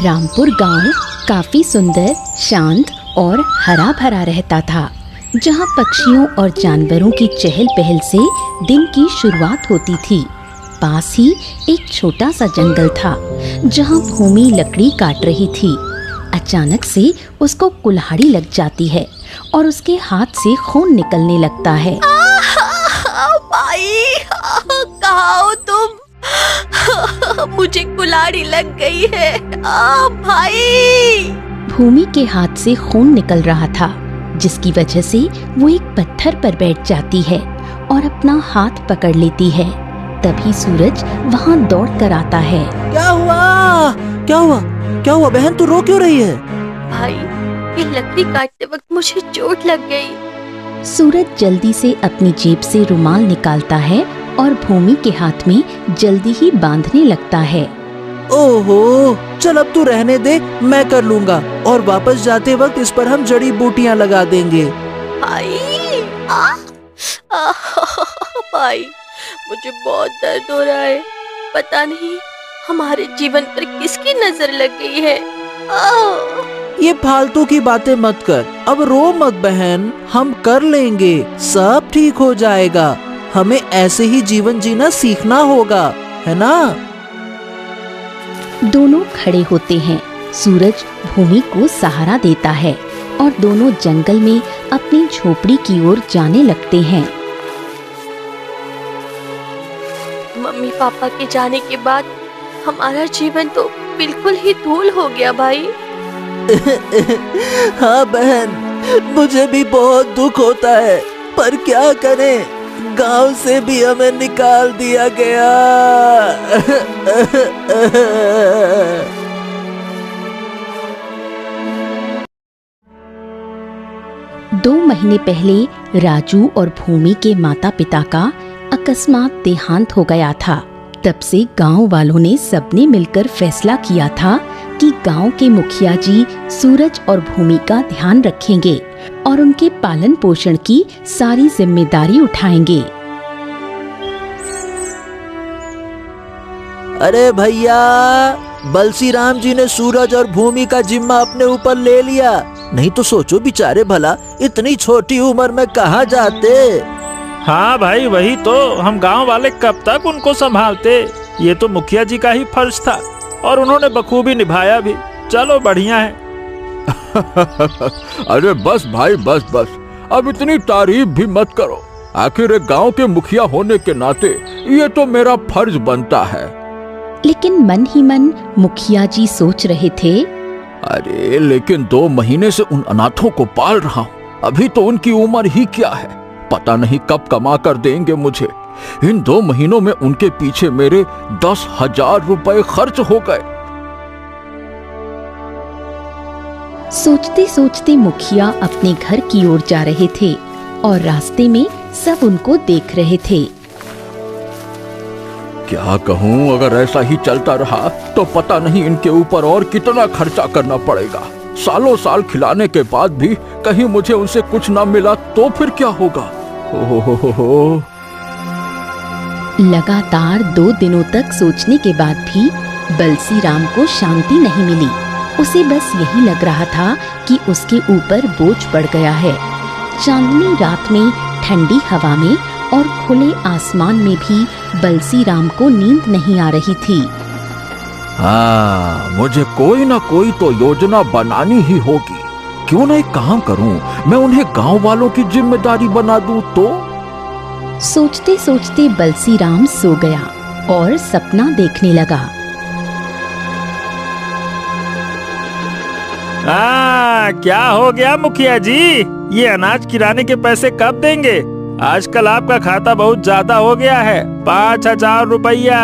रामपुर गांव काफी सुंदर, शांत और हरा भरा रहता था, जहां पक्षियों और जानवरों की चहल पहल से दिन की शुरुआत होती थी। पास ही एक छोटा सा जंगल था, जहां भूमि लकड़ी काट रही थी। अचानक से उसको कुल्हाड़ी लग जाती है और उसके हाथ से खून निकलने लगता है। भाई, कहाँ हो तुम? मुझे कुल्हाड़ी लग गई है। भाई! भूमि के हाथ से खून निकल रहा था, जिसकी वजह से वो एक पत्थर पर बैठ जाती है और अपना हाथ पकड़ लेती है। तभी सूरज वहाँ दौड़ कर आता है। क्या हुआ? क्या हुआ? क्या हुआ बहन, तू रो क्यों रही है? भाई, ये लकड़ी काटते वक्त मुझे चोट लग गई। सूरज जल्दी से अपनी जेब से रुमाल निकालता है और भूमि के हाथ में जल्दी ही बांधने लगता है। ओहो, चल अब तू रहने दे, मैं कर लूँगा और वापस जाते वक्त इस पर हम जड़ी बूटियाँ लगा देंगे। भाई! भाई, मुझे बहुत दर्द हो रहा है। पता नहीं हमारे जीवन पर किसकी नजर लग गई है। ये फालतू की बातें मत कर, अब रो मत बहन, हम कर लेंगे, सब ठीक हो जाएगा। हमें ऐसे ही जीवन जीना सीखना होगा, है ना? दोनों खड़े होते हैं। सूरज भूमि को सहारा देता है और दोनों जंगल में अपनी झोपड़ी की ओर जाने लगते हैं। मम्मी पापा के जाने के बाद हमारा जीवन तो बिल्कुल ही धूल हो गया भाई। हाँ बहन, मुझे भी बहुत दुख होता है, पर क्या करें, गांव से भी हमें निकाल दिया गया। 2 महीने पहले राजू और भूमि के माता पिता का अकस्मात देहांत हो गया था। तब से गांव वालों ने सबने मिलकर फैसला किया था कि गांव के मुखिया जी सूरज और भूमि का ध्यान रखेंगे और उनके पालन पोषण की सारी जिम्मेदारी उठाएंगे। अरे भैया, बलसी राम जी ने सूरज और भूमि का जिम्मा अपने ऊपर ले लिया, नहीं तो सोचो बेचारे भला इतनी छोटी उम्र में कहाँ जाते। हाँ भाई, वही तो, हम गांव वाले कब तक उनको संभालते। ये तो मुखिया जी का ही फर्ज था और उन्होंने बखूबी निभाया भी। चलो बढ़िया है। अरे बस भाई, बस बस, अब इतनी तारीफ भी मत करो। आखिर एक गांव के मुखिया होने के नाते ये तो मेरा फर्ज बनता है। लेकिन मन ही मन मुखिया जी सोच रहे थे, अरे लेकिन 2 महीने से उन अनाथों को पाल रहा हूँ, अभी तो उनकी उम्र ही क्या है, पता नहीं कब कमा कर देंगे मुझे। इन 2 महीनों में उनके पीछे मेरे 10,000 रुपए खर्च हो गए। सोचते सोचते मुखिया अपने घर की ओर जा रहे थे और रास्ते में सब उनको देख रहे थे। क्या कहूँ, अगर ऐसा ही चलता रहा तो पता नहीं इनके ऊपर और कितना खर्चा करना पड़ेगा। सालों साल खिलाने के बाद भी कहीं मुझे उनसे कुछ ना मिला तो फिर क्या होगा। ओहो। लगातार 2 दिनों तक सोचने के बाद भी बलसी राम को शांति नहीं मिली। उसे बस यही लग रहा था कि उसके ऊपर बोझ पड़ गया है। चांदनी रात में, ठंडी हवा में और खुले आसमान में भी बलसी राम को नींद नहीं आ रही थी। हाँ, मुझे कोई ना कोई तो योजना बनानी ही होगी। क्यों ना एक काम करूं, मैं उन्हें गांव वालों की जिम्मेदारी बना दूं तो। सोचते सोचते बलसी राम सो गया और सपना देखने लगा। क्या हो गया मुखिया जी? ये अनाज किराने के पैसे कब देंगे? आजकल आपका खाता बहुत ज्यादा हो गया है, 5,000 रुपया।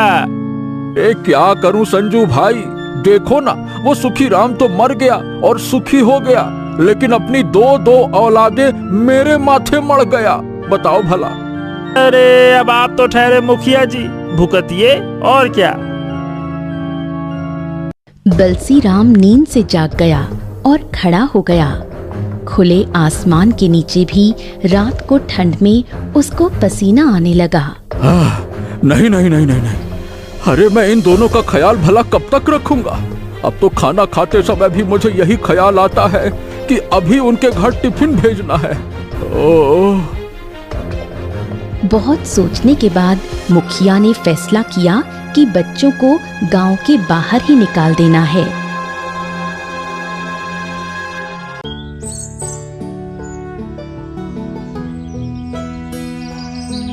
क्या करूं संजू भाई, देखो ना, वो सुखी राम तो मर गया और सुखी हो गया, लेकिन अपनी 2 औलादे मेरे माथे मड़ गया। बताओ भला। अरे अब आप तो ठहरे मुखिया जी, भुगतिए और क्या। बलसी राम नींद से जाग गया और खड़ा हो गया। खुले आसमान के नीचे भी रात को ठंड में उसको पसीना आने लगा। नहीं नहीं नहीं नहीं नहीं, अरे मैं इन दोनों का ख्याल भला कब तक रखूंगा। अब तो खाना खाते समय भी मुझे यही ख्याल आता है कि अभी उनके घर टिफिन भेजना है। ओह! बहुत सोचने के बाद मुखिया ने फैसला किया कि बच्चों को गांव के बाहर ही निकाल देना है।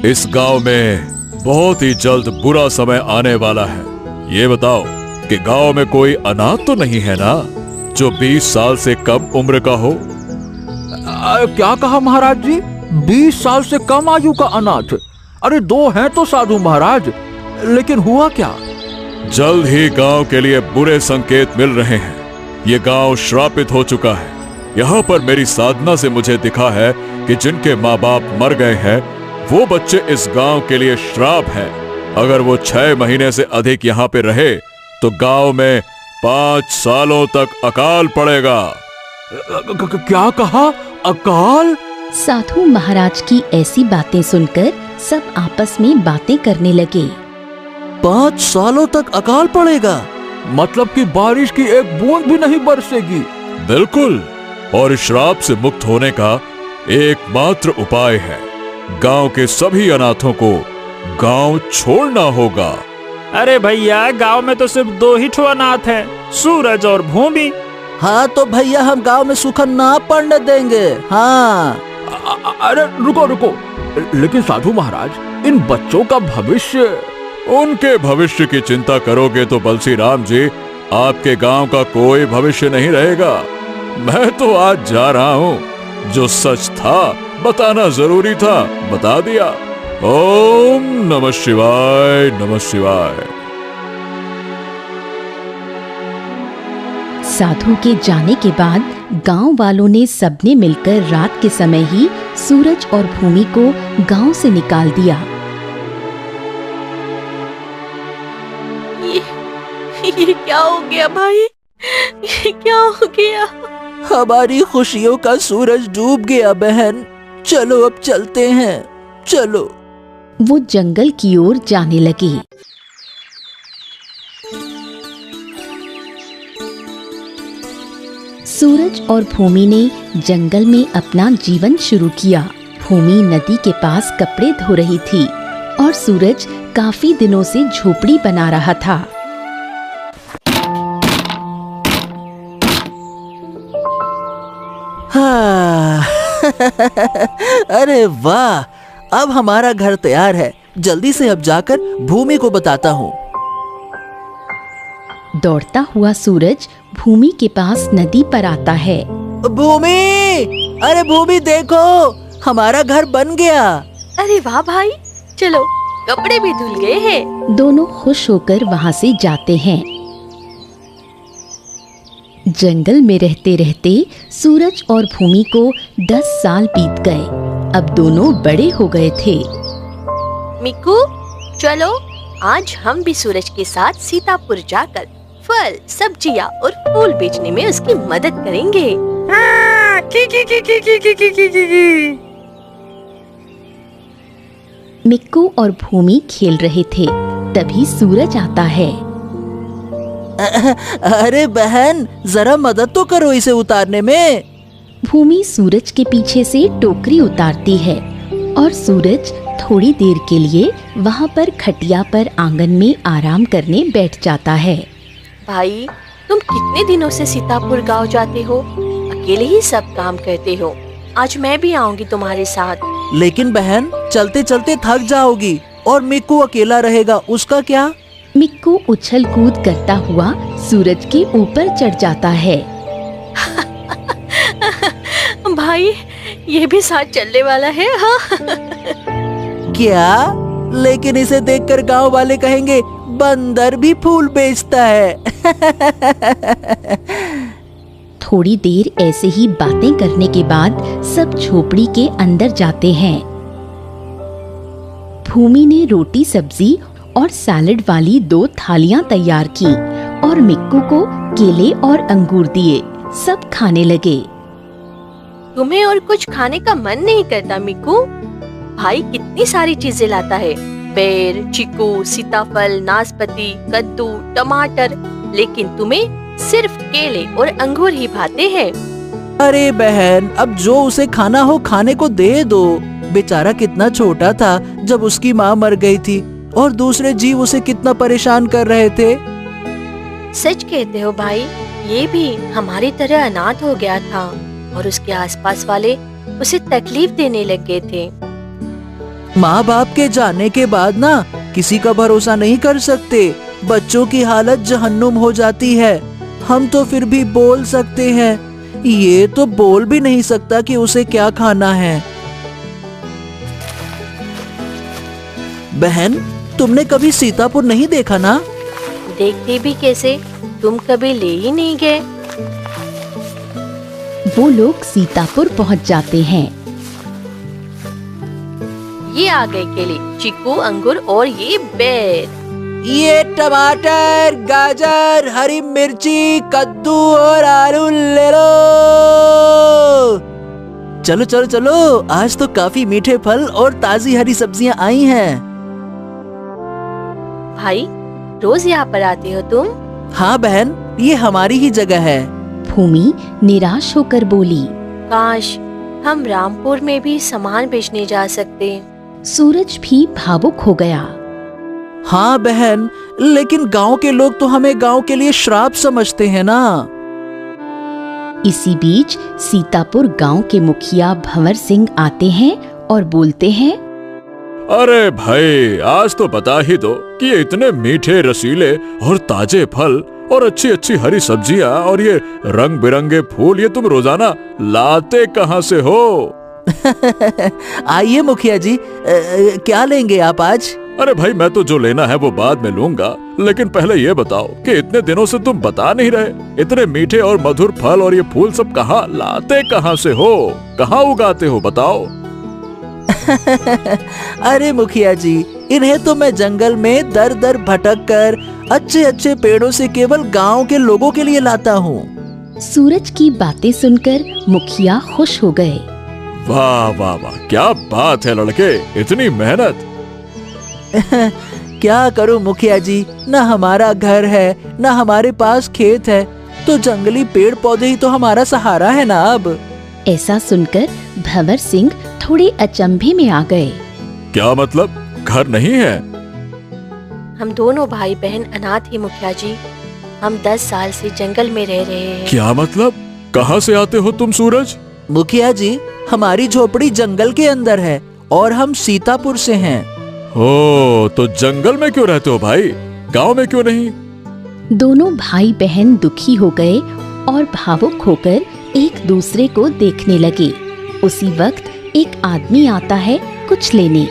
इस गांव में बहुत ही जल्द बुरा समय आने वाला है। ये बताओ कि गांव में कोई अनाथ तो नहीं है ना, जो 20 साल से कम उम्र का हो? क्या कहा महाराज जी? 20 साल से कम आयु का अनाथ? अरे 2 हैं तो साधु महाराज, लेकिन हुआ क्या? जल्द ही गांव के लिए बुरे संकेत मिल रहे हैं। ये गांव श्रापित हो चुका है। यहाँ पर मेरी साधना से मुझे दिखा है कि जिनके माँ बाप मर गए हैं वो बच्चे इस गांव के लिए श्राप हैं। अगर वो 6 महीने से अधिक यहाँ पे रहे तो गांव में 5 सालों तक अकाल पड़ेगा। क्या कहा? अकाल? साधु महाराज की ऐसी बातें सुनकर सब आपस में बातें करने लगे। 5 सालों तक अकाल पड़ेगा? मतलब कि बारिश की एक बूंद भी नहीं बरसेगी? बिल्कुल, और इस श्राप से मुक्त होने का एकमात्र उपाय है, गांव के सभी अनाथों को गांव छोड़ना होगा। अरे भैया, गांव में तो सिर्फ 2 ही ठो अनाथ हैं, सूरज और भूमि। हाँ तो भैया हम गांव में सूखा ना पड़ने देंगे। हाँ। अरे रुको रुको, लेकिन साधु महाराज, इन बच्चों का भविष्य? उनके भविष्य की चिंता करोगे तो बलसी राम जी, आपके गांव का कोई भविष्य नहीं रहेगा। मैं तो आज जा रहा हूँ, जो सच था बताना जरूरी था, बता दिया। ओम नमः शिवाय, नमः शिवाय। साधु के जाने के बाद गांव वालों ने सबने मिलकर रात के समय ही सूरज और भूमि को गांव से निकाल दिया। ये क्या हो गया भाई? ये क्या हो गया? हमारी खुशियों का सूरज डूब गया बहन। चलो अब चलते हैं, चलो। वो जंगल की ओर जाने लगे। सूरज और भूमि ने जंगल में अपना जीवन शुरू किया। भूमि नदी के पास कपड़े धो रही थी और सूरज काफी दिनों से झोपड़ी बना रहा था। हाँ। अरे वाह, अब हमारा घर तैयार है। जल्दी से अब जाकर भूमि को बताता हूँ। दौड़ता हुआ सूरज भूमि के पास नदी पर आता है। भूमि, अरे भूमि देखो, हमारा घर बन गया। अरे वाह भाई, चलो कपड़े भी धुल गए हैं। दोनों खुश होकर वहाँ से जाते हैं। जंगल में रहते रहते सूरज और भूमि को 10 साल बीत गए। अब दोनों बड़े हो गए थे। मिक्कू, चलो आज हम भी सूरज के साथ सीतापुर जाकर फल, सब्जियाँ और फूल बेचने में उसकी मदद करेंगे। मिक्कू और भूमि खेल रहे थे, तभी सूरज आता है। अरे बहन, जरा मदद तो करो इसे उतारने में। भूमि सूरज के पीछे से टोकरी उतारती है और सूरज थोड़ी देर के लिए वहाँ पर खटिया पर आंगन में आराम करने बैठ जाता है। भाई, तुम कितने दिनों से सीतापुर गांव जाते हो? अकेले ही सब काम करते हो। आज मैं भी आऊंगी तुम्हारे साथ। लेकिन बहन, चलते चलते थक जाओगी और मिक्कू अकेला रहेगा, उसका क्या? मिक्कू उछल कूद करता हुआ सूरज के ऊपर चढ़ जाता है। भाई, ये भी साथ चलने वाला है। हाँ। क्या? लेकिन इसे देखकर गांव वाले कहेंगे बंदर भी फूल बेचता है। थोड़ी देर ऐसे ही बातें करने के बाद सब झोपड़ी के अंदर जाते हैं। भूमि ने रोटी, सब्जी और सैलेड वाली 2 थालियां तैयार की और मिक्कू को केले और अंगूर दिए। सब खाने लगे। तुम्हें और कुछ खाने का मन नहीं करता मिक्कू? भाई कितनी सारी चीजें लाता है, बेर, चीकू, सीताफल, नाशपाती, कद्दू, टमाटर, लेकिन तुम्हें सिर्फ केले और अंगूर ही भाते हैं। अरे बहन, अब जो उसे खाना हो खाने को दे दो। बेचारा कितना छोटा था जब उसकी माँ मर गई थी और दूसरे जीव उसे कितना परेशान कर रहे थे। सच कहते हो भाई, ये भी हमारी तरह अनाथ हो गया था और उसके आसपास वाले उसे तकलीफ देने लग गए थे। माँ बाप के जाने के बाद ना किसी का भरोसा नहीं कर सकते। बच्चों की हालत जहन्नुम हो जाती है। हम तो फिर भी बोल सकते हैं, ये तो बोल भी नहीं सकता कि उसे क्या खाना है। बहन, तुमने कभी सीतापुर नहीं देखा ना? देखते भी कैसे, तुम कभी ले ही नहीं गए। वो लोग सीतापुर पहुंच जाते हैं। ये आ गए केले, चीकू, अंगूर और ये बेर। ये टमाटर, गाजर, हरी मिर्ची, कद्दू और आलू ले लो। चलो चलो चलो, आज तो काफी मीठे फल और ताजी हरी सब्जियां आई हैं। भाई, रोज यहाँ पर आते हो तुम? हाँ बहन, ये हमारी ही जगह है। भूमि निराश होकर बोली। काश हम रामपुर में भी सामान बेचने जा सकते। सूरज भी भावुक हो गया। हाँ बहन, लेकिन गांव के लोग तो हमें गांव के लिए श्राप समझते हैं ना। इसी बीच सीतापुर गांव के मुखिया भंवर सिंह आते हैं और बोलते हैं, अरे भाई, आज तो बता ही दो कि ये इतने मीठे, रसीले और ताजे फल और अच्छी अच्छी हरी सब्जियां और ये रंग बिरंगे फूल, ये तुम रोजाना लाते कहाँ से हो? आइए मुखिया जी, क्या लेंगे आप आज? अरे भाई, मैं तो जो लेना है वो बाद में लूंगा, लेकिन पहले ये बताओ कि इतने दिनों से तुम बता नहीं रहे। इतने मीठे और मधुर फल और ये फूल सब कहाँ लाते कहाँ से हो? कहाँ उगाते हो, बताओ। अरे मुखिया जी, इन्हें तो मैं जंगल में दर दर भटक कर अच्छे अच्छे पेड़ों से केवल गांव के लोगों के लिए लाता हूँ। सूरज की बातें सुनकर मुखिया खुश हो गए। वाह वाह वाह, क्या बात है लड़के, इतनी मेहनत। क्या करूं मुखिया जी, न हमारा घर है न हमारे पास खेत है, तो जंगली पेड़ पौधे ही तो हमारा सहारा है ना। अब ऐसा सुनकर भंवर सिंह थोड़े अचंभे में आ गए। क्या मतलब, घर नहीं है? हम दोनों भाई बहन अनाथ ही मुखिया जी। हम 10 साल से जंगल में रह रहे हैं। क्या मतलब, कहाँ से आते हो तुम सूरज? मुखिया जी, हमारी झोपड़ी जंगल के अंदर है और हम सीतापुर से हैं। ओ, तो जंगल में क्यों रहते हो भाई, गांव में क्यों नहीं? दोनों भाई बहन दुखी हो गए और भावुक होकर एक दूसरे को देखने लगे। उसी वक्त एक आदमी आता है कुछ लेने।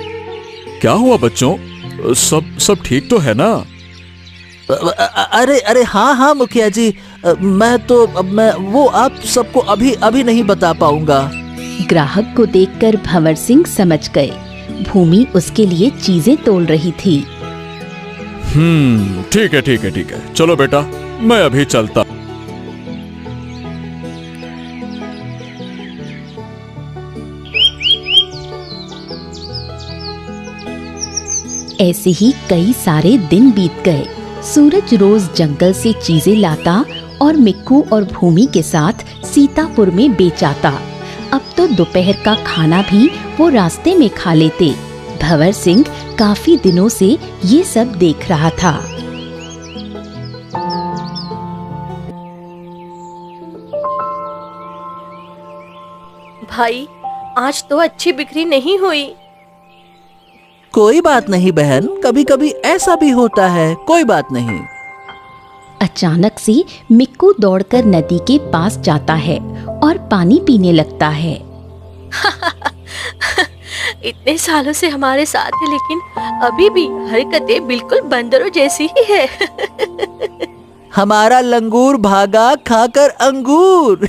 क्या हुआ बच्चों, सब ठीक तो है ना? अरे अरे हाँ हाँ मुखिया जी, मैं वो आप सबको अभी अभी नहीं बता पाऊंगा। ग्राहक को देखकर भंवर सिंह समझ गए, भूमि उसके लिए चीजें तोल रही थी। ठीक है ठीक है ठीक है, चलो बेटा, मैं अभी चलता। ऐसे ही कई सारे दिन बीत गए। सूरज रोज जंगल से चीजें लाता और मिक्कू और भूमि के साथ सीतापुर में बेच आता। अब तो दोपहर का खाना भी वो रास्ते में खा लेते। भंवर सिंह काफी दिनों से ये सब देख रहा था। भाई, आज तो अच्छी बिक्री नहीं हुई। कोई बात नहीं बहन, कभी कभी ऐसा भी होता है, कोई बात नहीं। अचानक से मिक्कू दौड़कर नदी के पास जाता है और पानी पीने लगता है। इतने सालों से हमारे साथ है, लेकिन अभी भी हरकतें बिल्कुल बंदरों जैसी ही है। हमारा लंगूर भागा खाकर अंगूर।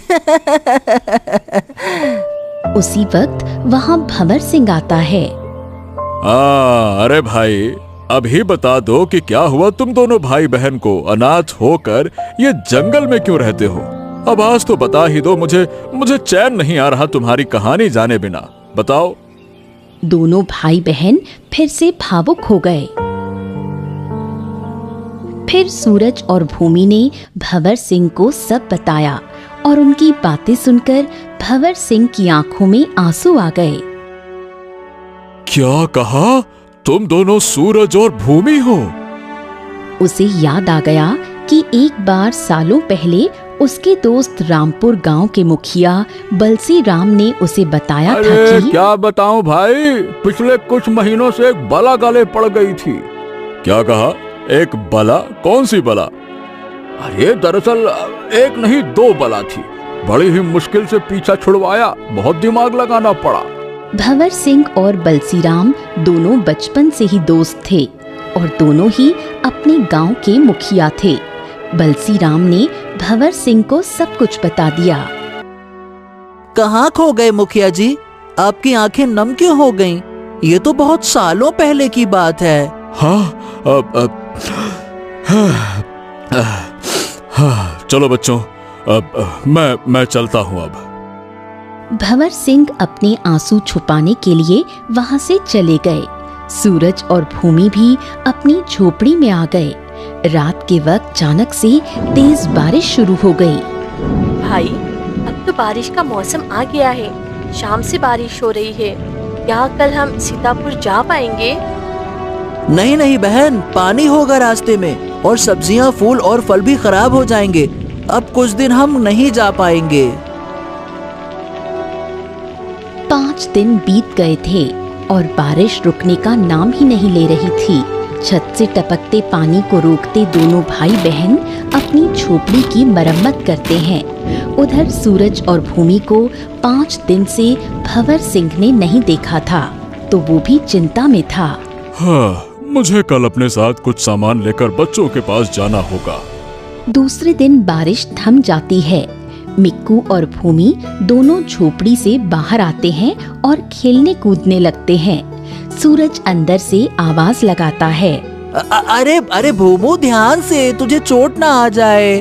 उसी वक्त वहाँ भंवर सिंह आता है। अरे भाई, अभी बता दो कि क्या हुआ तुम दोनों भाई बहन को अनाथ होकर ये जंगल में क्यों रहते हो? अब आज तो बता ही दो, मुझे चैन नहीं आ रहा तुम्हारी कहानी जाने बिना। बताओ। दोनों भाई बहन फिर से भावुक हो गए। फिर सूरज और भूमि ने भंवर सिंह को सब बताया और उनकी बातें सुनकर भंवर सिंह की आंखों में आंसू आ गए। क्या कहा? तुम दोनों सूरज और भूमि हो? उसे याद आ गया कि एक बार सालों पहले उसके दोस्त रामपुर गांव के मुखिया बलसी राम ने उसे बताया था अरे कि क्या बताऊं भाई, पिछले कुछ महीनों से एक बला गले पड़ गई थी। क्या कहा? एक बला? कौन सी बला? अरे दरअसल एक नहीं 2 बला थी। बड़ी ही मुश्किल से पीछा छुड़वाया, बहुत दिमाग लगाना पड़ा। भंवर सिंह और बलसी राम दोनों बचपन से ही दोस्त थे और दोनों ही अपने गांव के मुखिया थे। बलसी राम ने भंवर सिंह को सब कुछ बता दिया। कहाँ खो गए मुखिया जी? आपकी आंखें नम क्यों हो गईं? ये तो बहुत सालों पहले की बात है। हाँ, चलो बच्चों, मैं चलता हूँ अब। भंवर सिंह अपने आंसू छुपाने के लिए वहां से चले गए। सूरज और भूमि भी अपनी झोपड़ी में आ गए। रात के वक्त अचानक से तेज बारिश शुरू हो गई। भाई, अब तो बारिश का मौसम आ गया है। शाम से बारिश हो रही है। क्या कल हम सीतापुर जा पाएंगे? नहीं नहीं बहन, पानी होगा रास्ते में और सब्जियां, फूल और फल भी खराब हो जाएंगे। अब कुछ दिन हम नहीं जा पाएंगे। 5 दिन बीत गए थे और बारिश रुकने का नाम ही नहीं ले रही थी। छत से टपकते पानी को रोकते दोनों भाई बहन अपनी झोपड़ी की मरम्मत करते हैं। उधर सूरज और भूमि को 5 दिन से भंवर सिंह ने नहीं देखा था, तो वो भी चिंता में था। हाँ, मुझे कल अपने साथ कुछ सामान लेकर बच्चों के पास जाना होगा। दूसरे दिन बारिश थम जाती है। मिक्कू और भूमि दोनों झोपड़ी से बाहर आते हैं और खेलने कूदने लगते हैं। सूरज अंदर से आवाज लगाता है, अरे अरे भूमू, ध्यान से, तुझे चोट ना आ जाए।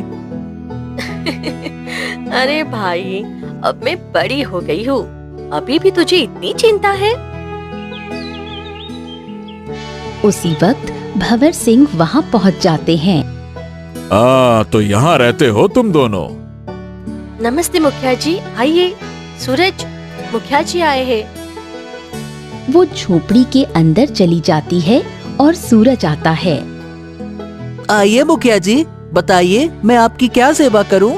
अरे भाई, अब मैं बड़ी हो गई हूँ, अभी भी तुझे इतनी चिंता है? उसी वक्त भंवर सिंह वहाँ पहुँच जाते हैं। तो यहाँ रहते हो तुम दोनों? नमस्ते मुखिया जी, आइए। सूरज, मुखिया जी आए हैं। वो झोपड़ी के अंदर चली जाती है और सूरज आता है। आइए मुखिया जी, बताइए मैं आपकी क्या सेवा करूं?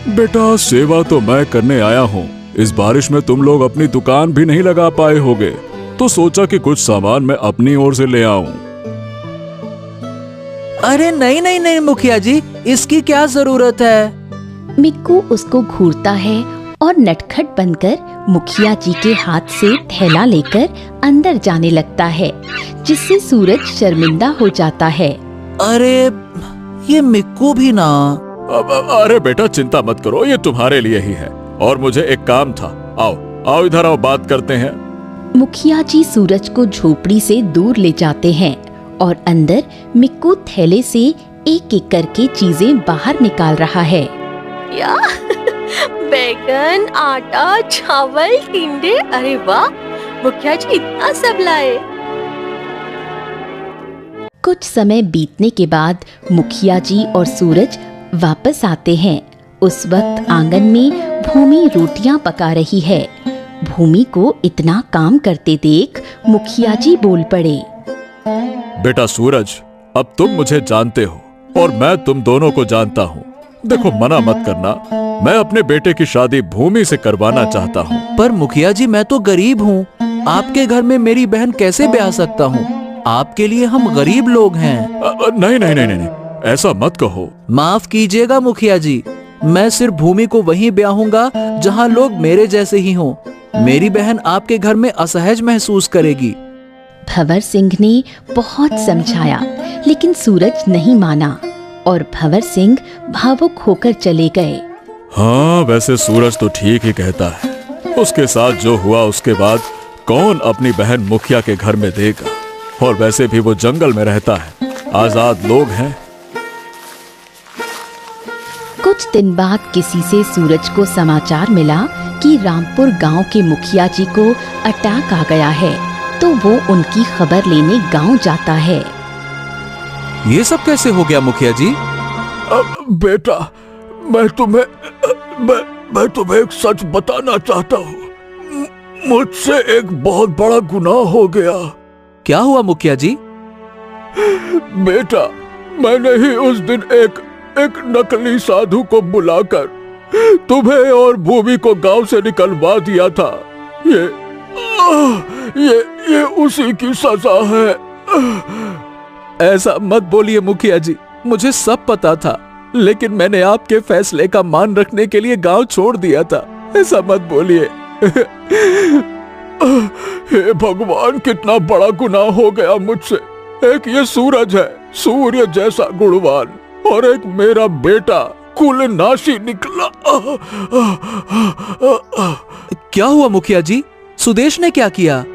बेटा, सेवा तो मैं करने आया हूँ। इस बारिश में तुम लोग अपनी दुकान भी नहीं लगा पाए होगे, तो सोचा कि कुछ सामान मैं अपनी ओर से ले आऊं। अरे नहीं नहीं नहीं मुखिया जी, इसकी क्या जरूरत है? मिक्कू उसको घूरता है और नटखट बनकर मुखिया जी के हाथ से थैला लेकर अंदर जाने लगता है, जिससे सूरज शर्मिंदा हो जाता है। अरे ये मिक्कू भी ना। अरे बेटा, चिंता मत करो, ये तुम्हारे लिए ही है। और मुझे एक काम था। आओ आओ, इधर आओ, बात करते हैं। मुखिया जी सूरज को झोपड़ी से दूर ले जाते हैं और अंदर मिक्कू थैले से एक एक करके चीजें बाहर निकाल रहा है। क्या? बैगन, आटा, चावल, टिंडे, अरे वाह, मुखिया जी इतना सब लाए। कुछ समय बीतने के बाद मुखिया जी और सूरज वापस आते हैं। उस वक्त आंगन में भूमि रोटियां पका रही है। भूमि को इतना काम करते देख मुखिया जी बोल पड़े। बेटा सूरज, अब तुम मुझे जानते हो और मैं तुम दोनों को जानता हूँ। देखो, मना मत करना, मैं अपने बेटे की शादी भूमि से करवाना चाहता हूँ। पर मुखिया जी, मैं तो गरीब हूँ। आपके घर में मेरी बहन कैसे ब्याह सकता हूँ? आपके लिए हम गरीब लोग हैं। नहीं नहीं नहीं नहीं, ऐसा मत कहो। माफ कीजिएगा मुखिया जी, मैं सिर्फ भूमि को वहीं ब्याहूंगा जहाँ लोग मेरे जैसे ही हों। मेरी बहन आपके घर में असहज महसूस करेगी। भंवर सिंह ने बहुत समझाया, लेकिन सूरज नहीं माना और भंवर सिंह भावुक होकर चले गए। हाँ, वैसे सूरज तो ठीक ही कहता है। उसके साथ जो हुआ उसके बाद कौन अपनी बहन मुखिया के घर में देगा? और वैसे भी वो जंगल में रहता है, आजाद लोग हैं। कुछ दिन बाद किसी से सूरज को समाचार मिला कि रामपुर गांव के मुखिया जी को अटैक आ गया है, तो वो उनकी खबर लेने गांव जाता है। ये सब कैसे हो गया मुखिया जी? बेटा, मैं तुम्हें एक सच बताना चाहता हूँ। मुझसे एक बहुत बड़ा गुनाह हो गया। क्या हुआ मुखिया जी? बेटा, मैंने ही उस दिन एक नकली साधु को बुलाकर तुम्हें और भूमि को गांव से निकलवा दिया था। ये उसी की सजा है। ऐसा मत बोलिए मुखिया जी, मुझे सब पता था, लेकिन मैंने आपके फैसले का मान रखने के लिए गांव छोड़ दिया था। ऐसा मत बोलिए। हे भगवान, कितना बड़ा गुनाह हो गया मुझसे। एक ये सूरज है, सूर्य जैसा गुणवान, और एक मेरा बेटा कुलनाशी निकला। क्या हुआ मुखिया जी? सुदेश ने क्या किया?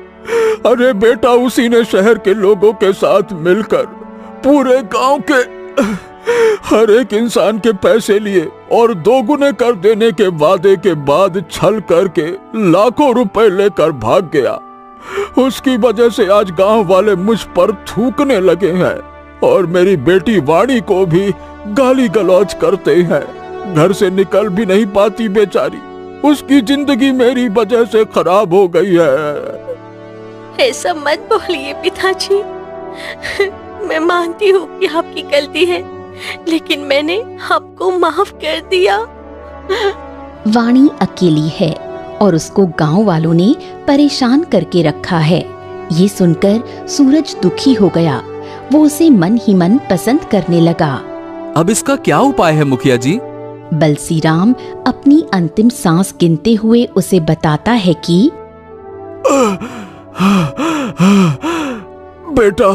अरे बेटा, उसी ने शहर के लोगों के साथ मिलकर पूरे गांव के हर एक इंसान के पैसे लिए और दोगुने कर देने के वादे के बाद छल करके लाखों रुपए लेकर भाग गया। उसकी वजह से आज गांव वाले मुझ पर थूकने लगे हैं और मेरी बेटी वाणी को भी गाली गलौज करते हैं। घर से निकल भी नहीं पाती बेचारी। उसकी जिंदगी मेरी वजह से खराब हो गई है। ऐसा मत बोलिए पिताजी। मैं मानती हूँ कि आपकी गलती है, लेकिन मैंने आपको माफ कर दिया। वाणी अकेली है और उसको गांव वालों ने परेशान करके रखा है। ये सुनकर सूरज दुखी हो गया। वो उसे मन ही मन पसंद करने लगा। अब इसका क्या उपाय है मुखिया जी? बलसीराम अपनी अंतिम सांस गिनते हुए उसे बताता है कि बेटा,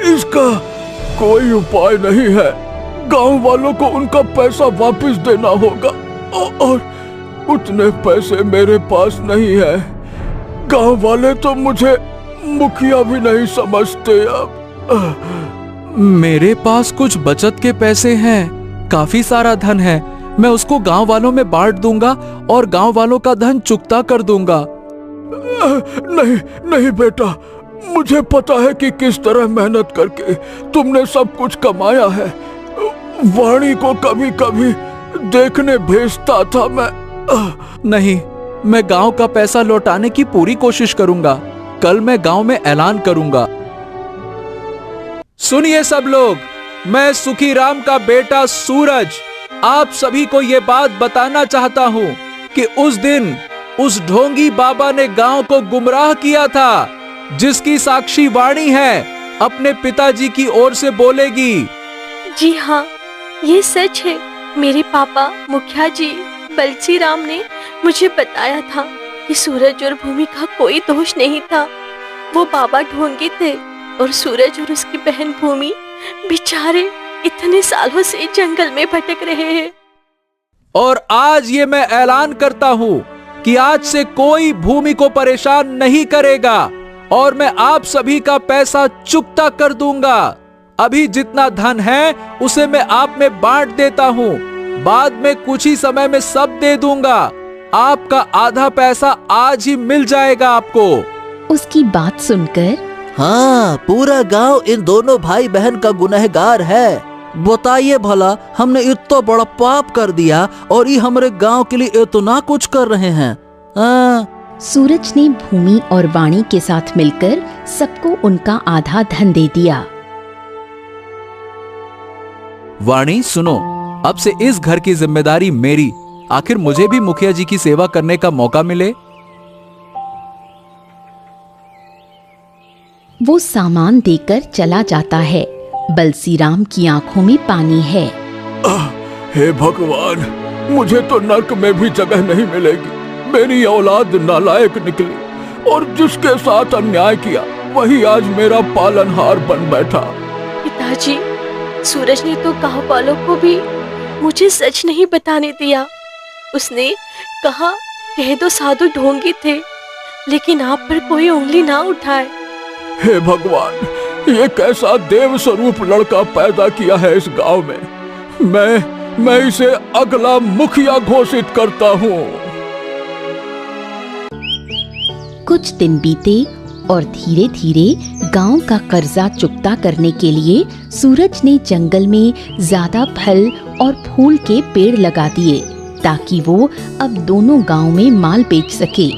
इसका कोई उपाय नहीं है। गांव वालों को उनका पैसा वापस देना होगा और उतने पैसे मेरे पास नहीं है। गांव वाले तो मुझे मुखिया भी नहीं समझते। अब मेरे पास कुछ बचत के पैसे हैं, काफी सारा धन है। मैं उसको गांव वालों में बांट दूंगा और गांव वालों का धन चुकता कर दूंगा। नहीं बेटा, मुझे पता है कि किस तरह मेहनत करके तुमने सब कुछ कमाया है। वाणी को कभी कभी देखने भेजता था मैं। नहीं, मैं गांव का पैसा लौटाने की पूरी कोशिश करूंगा। कल मैं गांव में ऐलान करूंगा। सुनिए सब लोग, मैं सुखीराम का बेटा सूरज आप सभी को ये बात बताना चाहता हूं कि उस दिन उस ढोंगी बाबा ने गांव को गुमराह किया था, जिसकी साक्षी वाणी है, अपने पिताजी की ओर से बोलेगी। जी हाँ, ये सच है। मेरे पापा मुखिया जी बलसीराम ने मुझे बताया था कि सूरज और भूमि का कोई दोष नहीं था। वो बाबा ढोंगी थे और सूरज और उसकी बहन भूमि बेचारे इतने सालों से जंगल में भटक रहे हैं। और आज ये मैं ऐलान करता हूँ कि आज से कोई भूमि को परेशान नहीं करेगा और मैं आप सभी का पैसा चुकता कर दूंगा। अभी जितना धन है उसे मैं आप में बांट देता हूँ, बाद में कुछ ही समय में सब दे दूंगा। आपका आधा पैसा आज ही मिल जाएगा आपको। उसकी बात सुनकर हाँ, पूरा गांव इन दोनों भाई बहन का गुनहगार है। बताइए भला, हमने इतना बड़ा पाप कर दिया और ये हमारे गांव के लिए इतना कुछ कर रहे हैं। सूरज ने भूमि और वाणी के साथ मिलकर सबको उनका आधा धन दे दिया। वाणी सुनो, अब से इस घर की जिम्मेदारी मेरी। आखिर मुझे भी मुखिया जी की सेवा करने का मौका मिले। वो सामान देकर चला जाता है। बलसीराम की आंखों में पानी है। हे भगवान, मुझे तो नर्क में भी जगह नहीं मिलेगी। मेरी औलाद नालायक निकली और जिसके साथ अन्याय किया वही आज मेरा पालनहार बन बैठा। पिताजी, सूरज ने तो गांव वालों को भी मुझे सच नहीं बताने दिया। उसने कहा कह दो साधु ढोंगी थे, लेकिन आप पर कोई उंगली ना उठाए। हे भगवान, ये कैसा देव स्वरूप लड़का पैदा किया है इस गांव में। मैं इसे अगला मुखिया घोषित करता हूँ। कुछ दिन बीते और धीरे धीरे गांव का कर्जा चुकता करने के लिए सूरज ने जंगल में ज्यादा फल और फूल के पेड़ लगा दिए ताकि वो अब दोनों गांव में माल बेच सके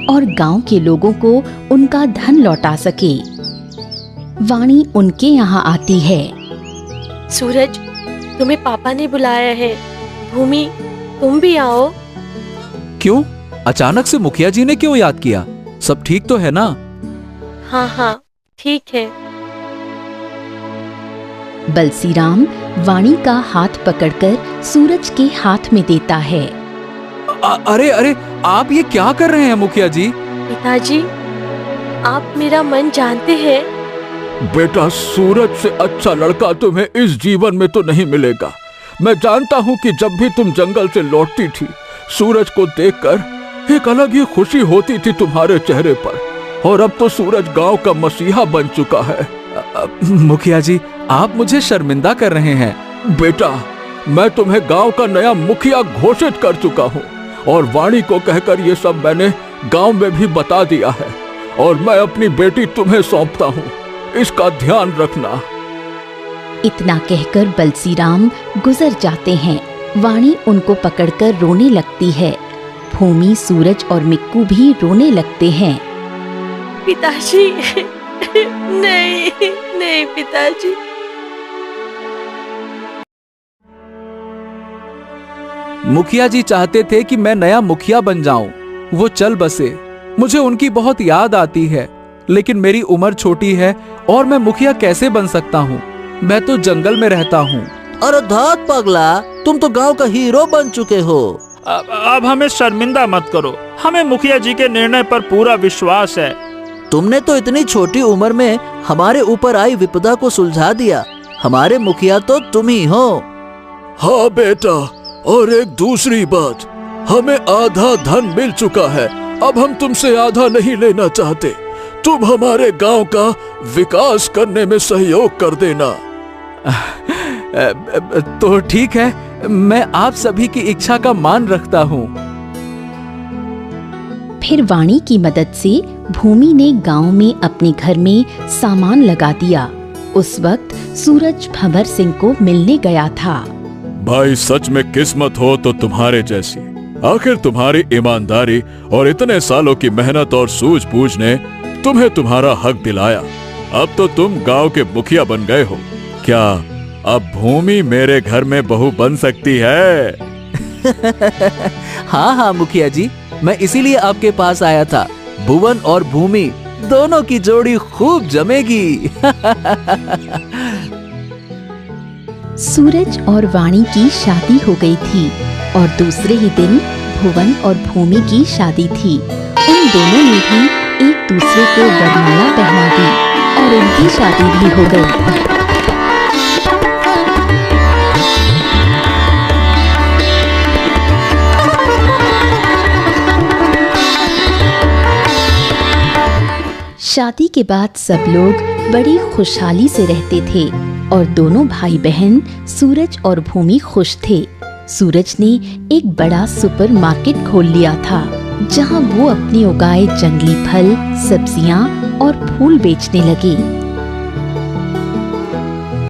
और गांव के लोगों को उनका धन लौटा सके। वाणी उनके यहाँ आती है। सूरज, तुम्हें पापा ने बुलाया है। भूमि, तुम भी आओ। क्यों? अचानक से मुखिया जी ने क्यों याद किया? सब ठीक तो है ना? हाँ हाँ, ठीक है। बलसीराम वाणी का हाथ पकड़कर सूरज के हाथ में देता है। अरे अरे, आप ये क्या कर रहे हैं मुखिया जी? पिताजी, आप मेरा मन जानते हैं। बेटा, सूरज से अच्छा लड़का तुम्हें इस जीवन में तो नहीं मिलेगा। मैं जानता हूँ कि जब भी तुम जंगल से लौटती थी, सूरज को देखकर एक अलग ही खुशी होती थी तुम्हारे चेहरे पर, और अब तो सूरज गांव का मसीहा बन चुका है। मुखिया जी, आप मुझे शर्मिंदा कर रहे हैं। बेटा, मैं तुम्हें गांव का नया मुखिया घोषित कर चुका हूँ, और वाणी को कहकर ये सब मैंने गांव में भी बता दिया है, और मैं अपनी बेटी तुम्हें सौंपता हूँ। इसका ध्यान रखना। इतना कहकर बलसीराम गुजर जाते हैं। वाणी उनको पकड़कर रोने लगती है। भूमि, सूरज और मिक्कू भी रोने लगते हैं। पिताजी, नहीं नहीं पिताजी। मुखिया जी चाहते थे कि मैं नया मुखिया बन जाऊं। वो चल बसे। मुझे उनकी बहुत याद आती है, लेकिन मेरी उम्र छोटी है और मैं मुखिया कैसे बन सकता हूँ? मैं तो जंगल में रहता हूँ। अरे धात पगला, तुम तो गांव का हीरो बन चुके हो। अब हमें शर्मिंदा मत करो। हमें मुखिया जी के निर्णय पर पूरा विश्वास है। तुमने तो इतनी छोटी उम्र में हमारे ऊपर आई विपदा को सुलझा दिया। हमारे मुखिया तो तुम ही हो। हाँ बेटा, और एक दूसरी बात, हमें आधा धन मिल चुका है। अब हम तुमसे आधा नहीं लेना चाहते। तुम हमारे गांव का विकास करने में सहयोग कर देना। तो ठीक है, मैं आप सभी की इच्छा का मान रखता हूँ। फिर वाणी की मदद से भूमि ने गांव में अपने घर में सामान लगा दिया। उस वक्त सूरज भंवर सिंह को मिलने गया था। भाई, सच में किस्मत हो तो तुम्हारे जैसी। आखिर तुम्हारी ईमानदारी और इतने सालों की मेहनत और सूझबूझ ने तुम्हें तुम्हारा हक दिलाया। अब तो तुम गांव के मुखिया बन गए हो। क्या अब भूमि मेरे घर में बहू बन सकती है? हाँ हाँ मुखिया जी, मैं इसीलिए आपके पास आया था। भुवन और भूमि दोनों की जोड़ी खूब जमेगी। सूरज और वाणी की शादी हो गई थी और दूसरे ही दिन भुवन और भूमि की शादी थी। उन दोनों ने भी एक दूसरे को वरमाला पहना दी और उनकी शादी भी हो गई। शादी के बाद सब लोग बड़ी खुशहाली से रहते थे और दोनों भाई बहन सूरज और भूमि खुश थे। सूरज ने एक बड़ा सुपरमार्केट खोल लिया था जहां वो अपने उगाए जंगली फल, सब्जियां और फूल बेचने लगे।